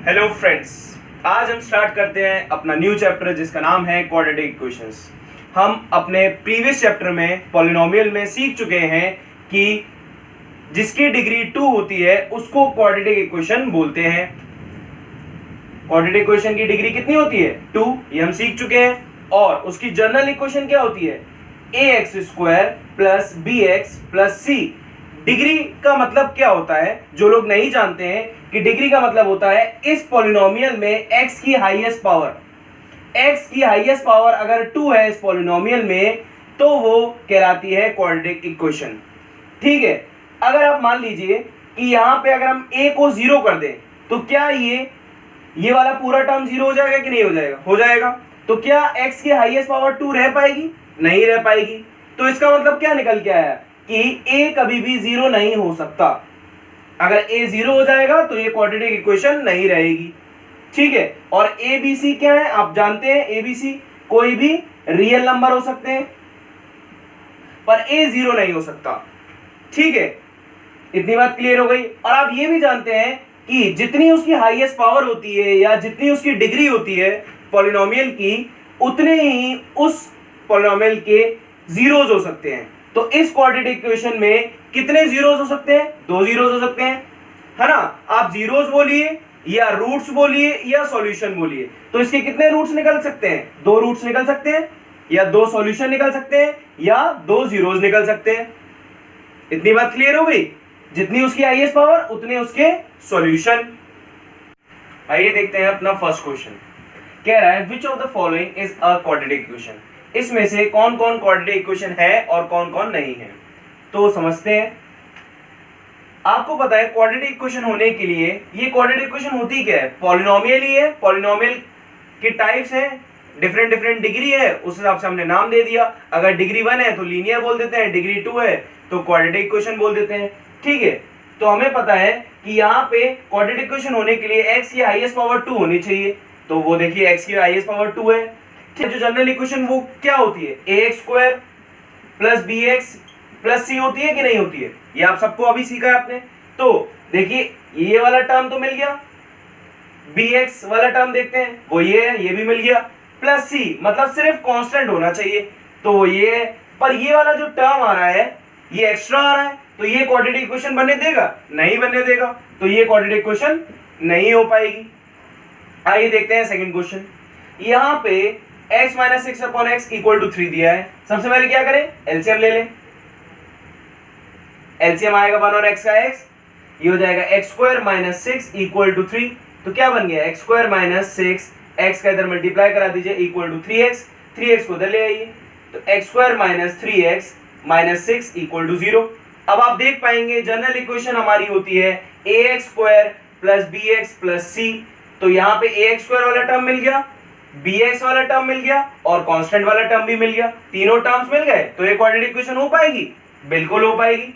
Hello friends, आज हम start करते हैं अपना न्यू चैप्टर जिसका नाम है क्वाड्रेटिक इक्वेशंस। हम अपने प्रीवियस चैप्टर में पॉलिनोमियल में सीख चुके हैं कि जिसकी डिग्री 2 होती है उसको क्वाड्रेटिक इक्वेशन बोलते हैं। क्वाड्रेटिक इक्वेशन की डिग्री कितनी होती है? 2, ये हम सीख चुके हैं। और उसकी जनरल इक्वेशन क्या होती है? ax² plus bx plus c। Degree का मतलब क्या होता है? जो लोग नहीं जानते हैं कि डिग्री का मतलब होता है इस पॉलिनोमियल में x की हाईएस्ट पावर अगर 2 है इस पॉलिनोमियल में तो वो कहलाती है क्वाड्रेटिक इक्वेशन। ठीक है, अगर आप मान लीजिए कि यहां पे अगर हम a को 0 कर दें तो क्या ये वाला पूरा टर्म 0 हो जाएगा कि नहीं हो जाएगा? हो जाएगा। तो क्या x की हाईएस्ट पावर 2 रह पाएगी? नहीं रह पाएगी। तो इसका मतलब क्या निकल के आया कि a कभी भी 0 नहीं हो सकता। अगर a 0 हो जाएगा तो ये क्वाड्रेटिक इक्वेशन नहीं रहेगी। ठीक है, और a b c क्या है आप जानते हैं? a b c कोई भी रियल नंबर हो सकते हैं पर a 0 नहीं हो सकता। ठीक है, इतनी बात क्लियर हो गई। और आप ये भी जानते हैं कि जितनी उसकी हाईएस्ट पावर होती है या जितनी उसकी डिग्री होती है पॉलिनोमियल की, उतने ही उस पॉलिनोमियल के जीरोस हो सकते हैं। तो इस क्वाड्रेटिक इक्वेशन में कितने जीरोस हो सकते हैं? 2 जीरोस हो सकते हैं, है ना। आप जीरोस बोलिए या रूट्स बोलिए या सॉल्यूशन बोलिए, तो इसके कितने रूट्स निकल सकते हैं? 2 रूट्स निकल सकते हैं, या 2 सॉल्यूशन निकल सकते हैं, या 2 जीरोस निकल सकते हैं। इतनी बात क्लियर हो गई? जितनी उसकी हाईएस्ट पावर उतने उसके सॉल्यूशन। आइए देखते हैं अपना फर्स्ट क्वेश्चन। कह रहा है which of the following is a quadratic equation. इसमें से कौन कौन क्वाड्रेटिक इक्वेशन है और कौन कौन नहीं है, तो समझते हैं। आपको पता है क्वाड्रेटिक इक्वेशन होने के लिए ये क्वाड्रेटिक इक्वेशन होती क्या है? पॉलिनोमियल ही है। पॉलिनोमियल के टाइप्स है, डिफरेंट डिफरेंट डिग्री है, उस हिसाब से हमने नाम दे दिया। अगर डिग्री 1 है तो लीनियर बोल देते हैं, डिग्री 2 है तो क्वाड्रेटिक इक्वेशन बोल देते हैं। ठीक है, तो हमें पता है कि यहाँ पे क्वाड्रेटिक इक्वेशन होने के लिए x की हाईएस्ट पावर 2 होनी चाहिए। तो वो देखिए x की हाईएस्ट पावर 2 है। ठीक है, जो जनरल इक्वेशन वो क्या होती है? ax² plus bx plus c होती है कि नहीं होती है? ये आप सबको अभी सीखा है आपने। तो देखिए ये वाला टर्म तो मिल गया, bx वाला टर्म देखते हैं, वो ये है, ये भी मिल गया, प्लस c मतलब सिर्फ कांस्टेंट होना चाहिए तो वो ये है। पर ये वाला जो टर्म आ रहा है ये एक्स्ट्रा आ रहा है, तो ये क्वाड्रेटिक इक्वेशन बनने देगा? नहीं बनने देगा, तो ये क्वाड्रेटिक इक्वेशन नहीं हो पाएगी। आइए देखते हैं सेकंड क्वेश्चन। यहाँ पे x - 6/x = 3 दिया है। सबसे पहले क्या करें? एलसीएम ले लें। एलसीएम आएगा 1 और x का x, ये हो जाएगा x² - 6 = 3। तो क्या बन गया? x² - 6, x का इधर मल्टीप्लाई करा दीजिए = 3x, 3x को इधर ले आइए, तो x² - 3x - 6 = 0। अब आप देख पाएंगे जनरल इक्वेशन हमारी होती है ax² plus bx plus c। तो यहाँ पे ax² वाला टर्म मिल गया, bx वाला टर्म मिल गया और कांस्टेंट वाला टर्म भी मिल गया। तीनों टर्म्स मिल गए तो ये क्वाड्रेटिक इक्वेशन हो पाएगी? बिल्कुल हो पाएगी।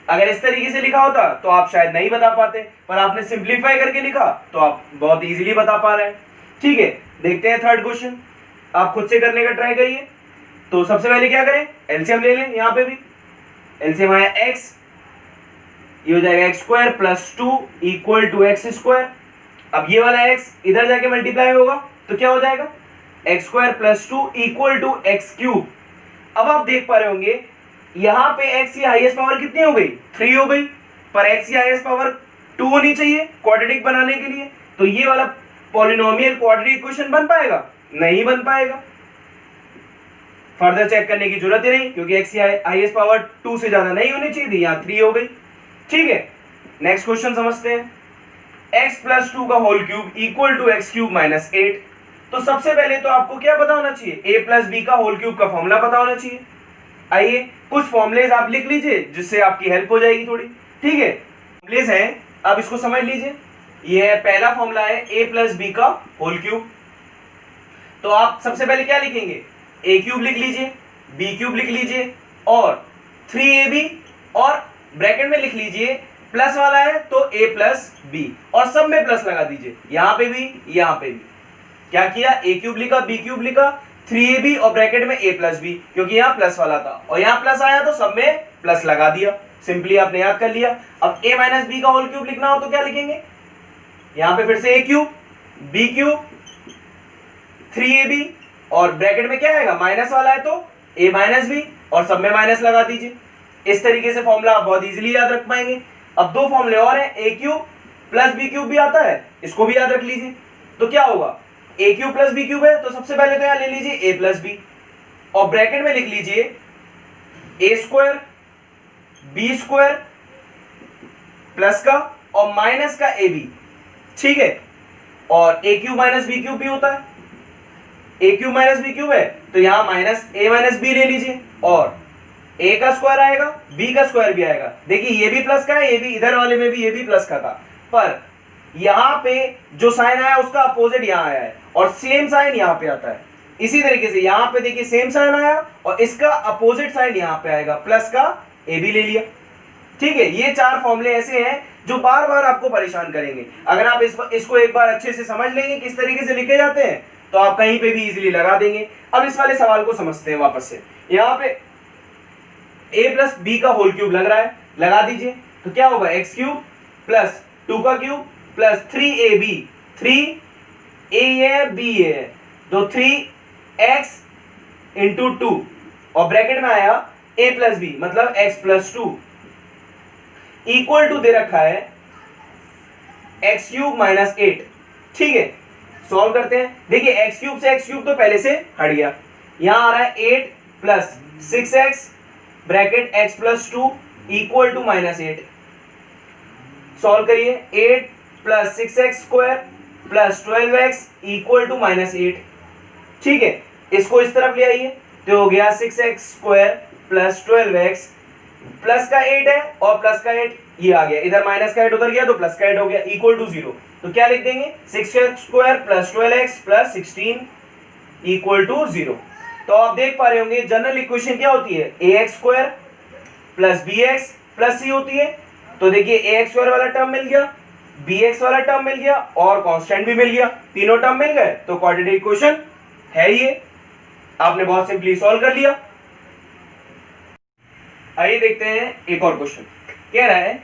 अगर इस तरीके से लिखा होता तो आप शायद नहीं बता पाते, पर आपने सिंप्लीफाई करके लिखा तो आप बहुत इजीली बता पा रहे हैं। ठीक है, देखते हैं थर्ड क्वेश्चन। आप खुद से करने का ट्राई करिए। तो सबसे पहले क्या करें? एलसीएम ले लें। यहाँ पे भी एलसीएम आया x, ये हो जाएगा x² प्लस 2 = x²। अब ये वाला x इधर जाके मल्टीप्लाई होगा तो क्या हो जाएगा? x² plus 2 = x³। अब आप देख पा रहे होंगे यहाँ पे x की हाईएस्ट पावर कितनी हो गई? 3 हो गई, पर x की हाईएस्ट पावर 2 होनी चाहिए क्वाड्रेटिक बनाने के लिए। तो ये वाला पॉलिनोमियल क्वाड्रेटिक इक्वेशन बन पाएगा? नहीं बन पाएगा। फर्दर चेक करने की जरूरत ही नहीं, क्योंकि x की हाईएस्ट पावर 2 से ज्यादा नहीं होनी चाहिए थी, यहाँ 3 हो गई। ठीक है, नेक्स्ट क्वेश्चन समझते हैं। x प्लस 2 का होल क्यूब = x³ - 8। तो सबसे पहले तो आपको क्या पता होना चाहिए? a प्लस b का होल क्यूब का फॉर्मूला पता होना चाहिए। आइए कुछ फॉर्मुलेज आप लिख लीजिए जिससे आपकी हेल्प हो जाएगी थोड़ी। ठीक है, फॉर्मुलेज हैं, आप इसको समझ लीजिए। ये पहला फॉर्मूला है a प्लस b का होल क्यूब। तो आप सबसे पहले क्या लिखेंगे? a³ लिख लीजिए, b³ लिख लीजिए और 3ab, और ब्रैकेट में लिख लीजिए प्लस वाला है तो a प्लस b, और सब में प्लस लगा दीजिए, यहाँ पे भी यहाँ पे भी। क्या किया? a³ लिखा, b³ लिखा, 3ab और ब्रैकेट में a प्लस b, क्योंकि यहाँ प्लस वाला था और यहाँ प्लस आया तो सब में प्लस लगा दिया। सिंपली आपने याद कर लिया। अब a - b का होल क्यूब लिखना हो तो क्या लिखेंगे? यहां पे फिर से a cube b cube 3ab और ब्रैकेट में क्या आएगा माइनस वाला है तो a माइनस b और सब में माइनस लगा दीजिए। इस तरीके से फॉर्मूला आप बहुत इजीली याद रख पाएंगे। अब दो फॉर्मूले और हैं, a cube plus b cube भी आता है, इसको भी याद रख लीजिए। तो क्या होगा a cube plus b cube है तो सबसे पहले तो यहां ले लीजिए a प्लस b और ब्रैकेट में लिख लीजिए a square b square plus का और माइनस का ab, ठीक है। और a cube minus b cube भी होता है, a cube minus b cube है तो यहां माइनस a माइनस b ले लीजिए और a का स्क्वायर आएगा b का स्क्वायर भी आएगा। देखिए ये भी प्लस का है, ये भी इधर वाले में भी ये भी प्लस का था, पर यहां पे जो साइन आया उसका अपोजिट यहां आया है और सेम साइन यहां पे आता है। इसी तरीके से यहां पे देखिए सेम साइन आया और इसका अपोजिट साइन यहां पे आएगा, प्लस का a भी ले लिया, ठीक है। ये चार फॉर्मूले ऐसे हैं जो बार बार आपको परेशान करेंगे। अगर आप इसको एक बार अच्छे से समझ लेंगे किस तरीके से लिखे जाते हैं तो आप कहीं पे भी इजीली लगा देंगे। अब इस वाले सवाल को समझते हैं वापस से। यहाँ पे a प्लस बी का होल क्यूब लग रहा है, लगा दीजिए तो क्या होगा एक्स क्यूब प्लस 2 का क्यूब प्लस 3ab, 3a है b है तो 3x इंटू 2 और ब्रैकेट में आया a प्लस बी मतलब x प्लस 2 इक्वल टू दे रखा है एक्स क्यूब माइनस 8, ठीक है। सॉल्व करते हैं। देखिए एक्स क्यूब से एक्स क्यूब तो पहले से हट गया, यहां आ रहा है 8 plus 6x bracket x plus 2 equal to minus 8। Solve करिए 8 plus 6x square plus 12x equal to minus 8, ठीक है। इसको इस तरफ ले आइए तो हो गया 6x square plus 12x plus का 8 है और प्लस का 8 ये आ गया, इधर माइनस का 8 उधर गया तो प्लस का 8 हो गया इक्वल टू 0। तो क्या लिख देंगे 6x square plus 12x plus 16 equal to 0। तो आप देख पा रहे होंगे जनरल इक्वेशन क्या होती है ax square plus bx plus c होती है। तो देखिए ax स्क्वायर वाला टर्म मिल गया, bx वाला टर्म मिल गया और कांस्टेंट भी मिल गया, तीनों टर्म मिल गए तो क्वाड्रेटिक इक्वेशन है ये। आपने बहुत सिंपली सॉल्व कर लिया। आइए देखते हैं एक और क्वेश्चन। कह रहा है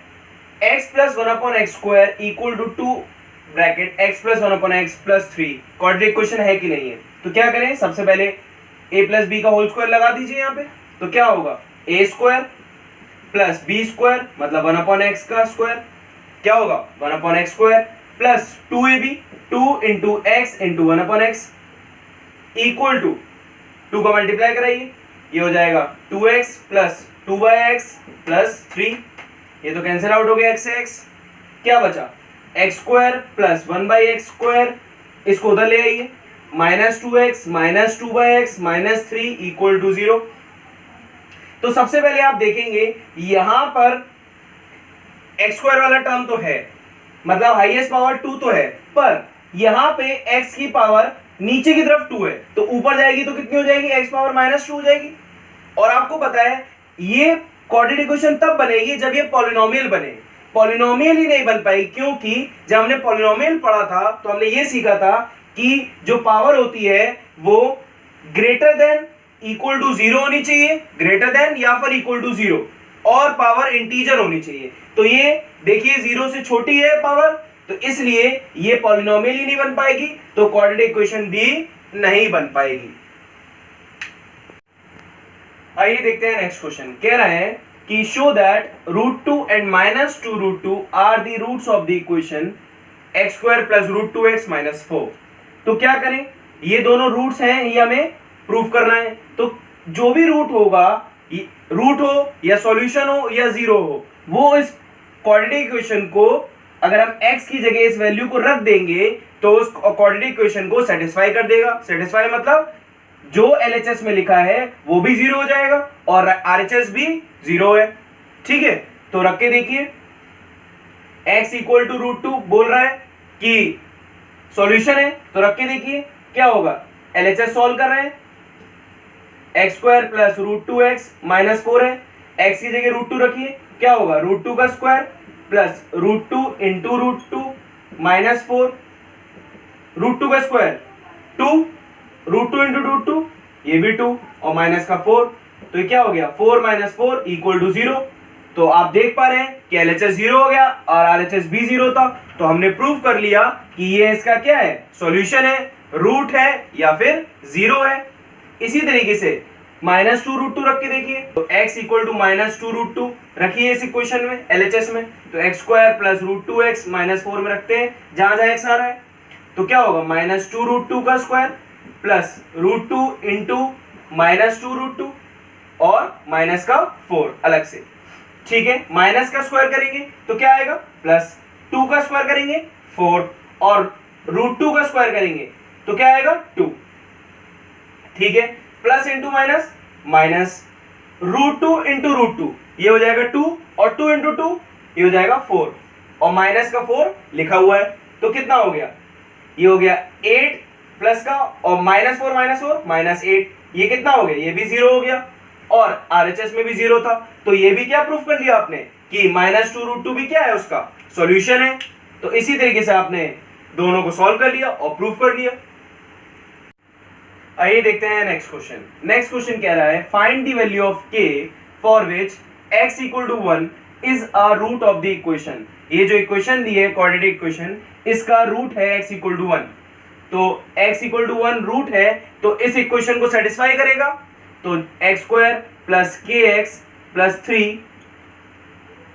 x plus 1/x square equal to 2 bracket x plus 1/x plus 3 quadratic equation है कि नहीं है। तो क्या करें, सबसे पहले a प्लस बी का होल स्क्वायर लगा दीजिए यहाँ पे। तो क्या होगा a square plus B square मतलब 1/x का स्क्वायर, क्या होगा 1/x square plus 2ab 2 into X into 1/x equal to 2 का मल्टीप्लाई कराइए, ये हो जाएगा 2x प्लस 2/x प्लस 3, ये तो कैंसिल आउट हो गया x से x, क्या बचा x square plus 1/x square, इसको उधर ले आइए minus 2x minus 2/x minus 3 equal to 0। तो सबसे पहले आप देखेंगे यहां पर x स्क्वायर वाला टर्म तो है मतलब हाईएस्ट पावर 2 तो है, पर यहां पे x की पावर नीचे की तरफ 2 है तो ऊपर जाएगी तो कितनी हो जाएगी x पावर माइनस 2 हो जाएगी। और आपको पता है ये क्वाड्रेटिक इक्वेशन तब बनेगी जब ये पॉलिनोमियल बने। पॉलिनोमियल ही नहीं बन पाई क्योंकि जब हमने पॉलिनोमियल पढ़ा था तो हमने ये सीखा था कि जो पावर होती है वो ग्रेटर देन इक्वल टू 0 होनी चाहिए, ग्रेटर देन या फिर इक्वल टू 0, और पावर इंटीजर होनी चाहिए। तो ये देखिए 0 से छोटी है पावर, तो इसलिए ये पॉलिनोमियल ही नहीं बन पाएगी, तो क्वाड्रेटिक इक्वेशन भी नहीं बन पाएगी। आइए देखते हैं नेक्स्ट क्वेश्चन। कह रहा है कि show that √2 and -2 √2 are the roots of the equation x square plus √2x minus 4। तो क्या करें, ये दोनों रूट्स हैं, ये हमें प्रूव करना है। तो जो भी रूट होगा, रूट हो या सॉल्यूशन हो या 0 हो, वो इस क्वाड्रेटिक इक्वेशन को अगर हम x की जगह इस वैल्यू को रख देंगे तो उस क्वाड्रेटिक इक्वेशन को सेटिस्फाई कर देगा। सेटिस्फाई मतलब जो LHS में लिखा है वो भी 0 हो जाएगा और RHS भी 0 है, ठीक है। तो रख के देखिए x इक्वल टू √2 बोल रहा है कि सॉल्यूशन है, तो रख के देखिए क्या होगा, LHS सॉल्व कर रहे हैं, x square plus √2x minus 4 है, x की जगह √2 रखिए, क्या होगा √2 का स्क्वायर प्लस √2 इंटू √2 माइनस 4, √2 का स्क्वायर 2, √2 इंटू √2 ये भी 2 और माइनस का 4, तो ये क्या हो गया 4 माइनस 4 इक्वल टू 0। तो आप देख पा रहे हैं कि LHS 0 हो गया और RHS भी 0 था, तो हमने प्रूव कर लिया कि ये इसका क्या है, सॉल्यूशन है, रूट है या फिर 0 है। इसी तरीके से -2√2 रख के देखिए, तो x इक्वल टू -2√2 रखिए इस इक्वेशन में LHS में, तो x² प्लस √2x -4 में रखते हैं जहां जहां x आ रहा है, तो क्या होगा -2√2 का स्क्वायर प्लस √2 इंटू -2√2 और माइनस का 4 अलग से, ठीक है। माइनस का स्क्वायर करेंगे तो क्या आएगा, प्लस 2 का स्क्वायर करेंगे 4 और √2 का स्क्वायर करेंगे तो क्या आएगा 2, ठीक है। Plus into minus, minus √2 into √2 ये हो जाएगा 2 और 2 इंटू 2 ये हो जाएगा 4 और माइनस का 4 लिखा हुआ है, तो कितना हो गया, ये हो गया 8 प्लस का और -4 -8, ये कितना हो गया, ये भी 0 हो गया और RHS में भी 0 था, तो ये भी क्या प्रूफ कर लिया आपने कि -2√2 भी क्या है, उसका सॉल्यूशन है। तो इसी तरीके से आपने दोनों को सॉल्व कर लिया और प्रूफ कर लिया। आइए देखते हैं नेक्स्ट क्वेश्चन। नेक्स्ट क्वेश्चन कह रहा है find the value of k for which x equal to 1 is a root of the equation. ये जो इक्वेशन दी है क्वाड्रेटिक इक्वेशन, इसका रूट है x इक्वल टू 1, तो x इक्वल टू 1 रूट है, तो इस इक्वेशन को सेटिस्फाई करेगा, तो x² plus kx plus 3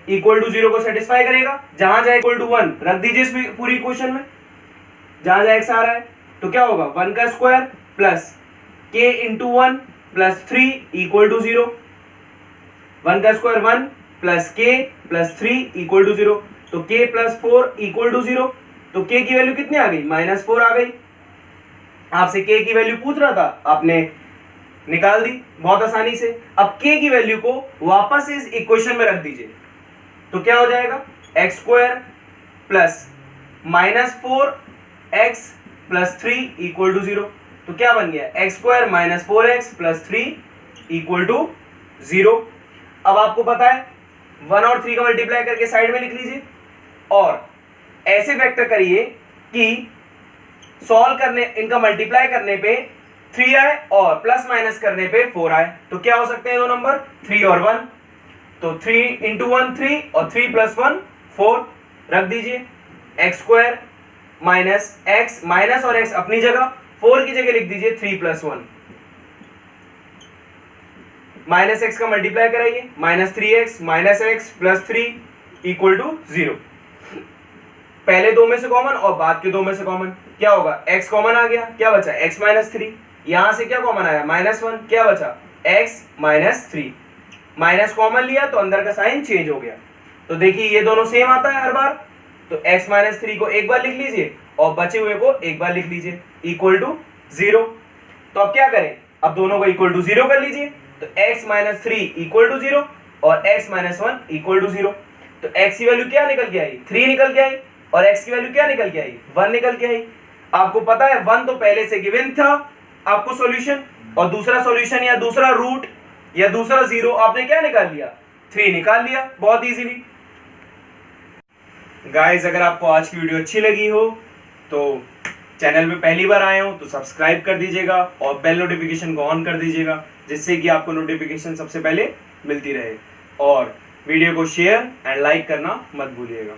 equal to 0 को सेटिस्फाई करेगा, जहां जाए इक्वल टू 1 रख दीजिए इस पूरी इक्वेशन में, जहां जाए x आ रहा है, तो क्या होगा 1 का square plus k into 1 plus 3 equal to 0, 1 का square 1 plus k plus 3 equal to 0, तो k प्लस 4 इक्वल टू 0, तो k की वैल्यू कितनी आ गई, -4 आ गई। आपसे k की वैल्यू पूछ रहा था, आपने निकाल दी बहुत आसानी से। अब k की वैल्यू को वापस इस इक्वेशन में रख दीजिए, तो क्या हो जाएगा x² plus -4x plus 3 equal to 0, तो क्या बन गया x² minus 4x plus 3 equal to 0। अब आपको पता है 1 और 3 का मल्टीप्लाई करके साइड में लिख लीजिए और ऐसे वेक्टर करिए कि सॉल्व करने, इनका मल्टीप्लाई करने पे 3 आए और प्लस माइनस करने पे 4 आए, तो क्या हो सकते हैं दो नंबर 3 और 1, तो 3 इंटू 1 3 और 3 प्लस 1 4 रख दीजिए, x² माइनस x, माइनस और x अपनी जगह, 4 की जगह लिख दीजिए 3 प्लस 1, माइनस x का मल्टीप्लाई कराइए -3x minus x plus 3 equal to 0। पहले दो में से कॉमन और बाद के दो में से कॉमन, क्या होगा x कॉमन आ गया, क्या बचा x माइनस 3, यहां से क्या कॉमन आया -1, क्या बचा x माइनस 3, माइनस कॉमन लिया तो अंदर का साइन चेंज हो गया, तो देखिए ये दोनों सेम आता है हर बार, तो x माइनस 3 को एक बार लिख लीजिए और बचे हुए को एक बार लिख लीजिए इक्वल टू 0। तो अब क्या करें, अब दोनों को इक्वल टू 0 कर लीजिए, तो x माइनस 3 इक्वल टू 0 और x माइनस 1 इक्वल टू 0, तो x की वैल्यू क्या निकल के आई 3 निकल के आई और x की वैल्यू क्या निकल के आई 1 निकल के आई। आपको पता है 1 तो पहले से गिवन था आपको सॉल्यूशन, और दूसरा सॉल्यूशन या दूसरा रूट या दूसरा 0 आपने क्या निकाल लिया 3 निकाल लिया बहुत इजीली। गाइस अगर आपको आज की वीडियो अच्छी लगी हो तो चैनल पे पहली बार आए हो तो सब्सक्राइब कर दीजिएगा और बेल नोटिफिकेशन को ऑन कर दीजिएगा, जिससे कि आपको नोटिफिकेशन सबसे पहले मिलती रहे, और वीडियो को शेयर एंड लाइक करना मत भूलिएगा।